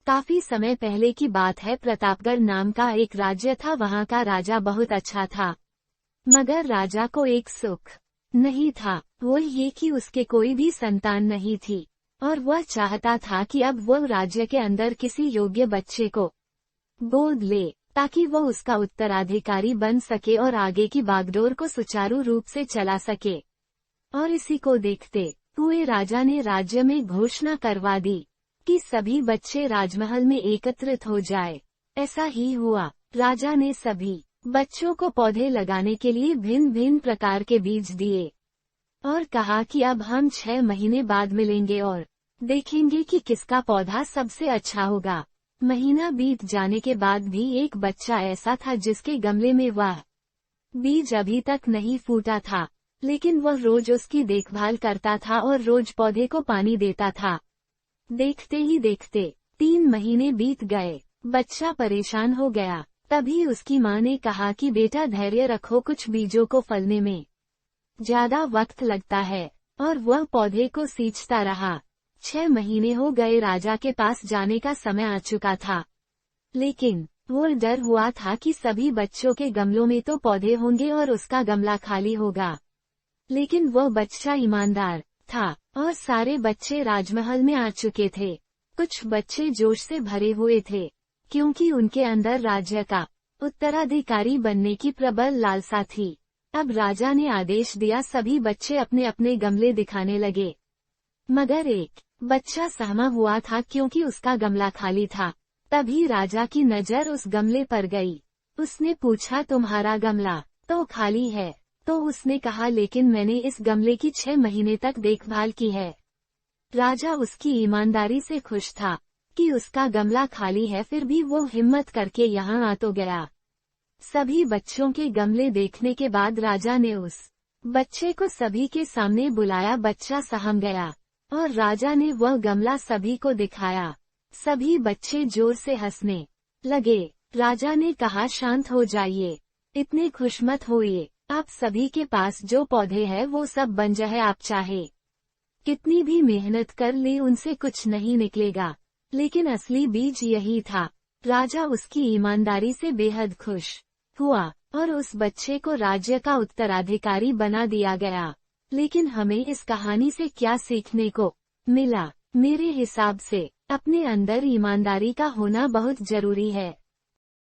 काफी समय पहले की बात है। प्रतापगढ़ नाम का एक राज्य था। वहाँ का राजा बहुत अच्छा था, मगर राजा को एक सुख नहीं था, वो ये कि उसके कोई भी संतान नहीं थी, और वह चाहता था कि अब वो राज्य के अंदर किसी योग्य बच्चे को गोद ले, ताकि वो उसका उत्तराधिकारी बन सके और आगे की बागडोर को सुचारू रूप से चला सके। और इसी को देखते हुए राजा ने राज्य में घोषणा करवा दी कि सभी बच्चे राजमहल में एकत्रित हो जाए। ऐसा ही हुआ। राजा ने सभी बच्चों को पौधे लगाने के लिए भिन्न भिन्न प्रकार के बीज दिए और कहा कि अब हम 6 महीने बाद मिलेंगे और देखेंगे कि किसका पौधा सबसे अच्छा होगा। महीना बीत जाने के बाद भी एक बच्चा ऐसा था जिसके गमले में वह बीज अभी तक नहीं फूटा था, लेकिन वह रोज उसकी देखभाल करता था और रोज पौधे को पानी देता था। देखते ही देखते 3 महीने बीत गए। बच्चा परेशान हो गया। तभी उसकी माँ ने कहा कि बेटा धैर्य रखो, कुछ बीजों को फलने में ज्यादा वक्त लगता है। और वह पौधे को सींचता रहा। 6 महीने हो गए। राजा के पास जाने का समय आ चुका था, लेकिन वो डर हुआ था कि सभी बच्चों के गमलों में तो पौधे होंगे और उसका गमला खाली होगा। लेकिन वह बच्चा ईमानदार था और सारे बच्चे राजमहल में आ चुके थे। कुछ बच्चे जोश से भरे हुए थे, क्योंकि उनके अंदर राज्य का उत्तराधिकारी बनने की प्रबल लालसा थी। अब राजा ने आदेश दिया, सभी बच्चे अपने अपने गमले दिखाने लगे। मगर एक बच्चा सहमा हुआ था क्योंकि उसका गमला खाली था। तभी राजा की नजर उस गमले पर गई। उसने पूछा, तुम्हारा गमला तो खाली है? तो उसने कहा, लेकिन मैंने इस गमले की 6 महीने तक देखभाल की है। राजा उसकी ईमानदारी से खुश था कि उसका गमला खाली है, फिर भी वो हिम्मत करके यहाँ आ तो गया। सभी बच्चों के गमले देखने के बाद राजा ने उस बच्चे को सभी के सामने बुलाया। बच्चा सहम गया और राजा ने वह गमला सभी को दिखाया। सभी बच्चे जोर से हंसने लगे। राजा ने कहा, शांत हो जाइए, इतने खुश मत होइए। आप सभी के पास जो पौधे हैं वो सब बन जाए, आप चाहे कितनी भी मेहनत कर ले उनसे कुछ नहीं निकलेगा। लेकिन असली बीज यही था। राजा उसकी ईमानदारी से बेहद खुश हुआ और उस बच्चे को राज्य का उत्तराधिकारी बना दिया गया। लेकिन हमें इस कहानी से क्या सीखने को मिला? मेरे हिसाब से अपने अंदर ईमानदारी का होना बहुत जरूरी है।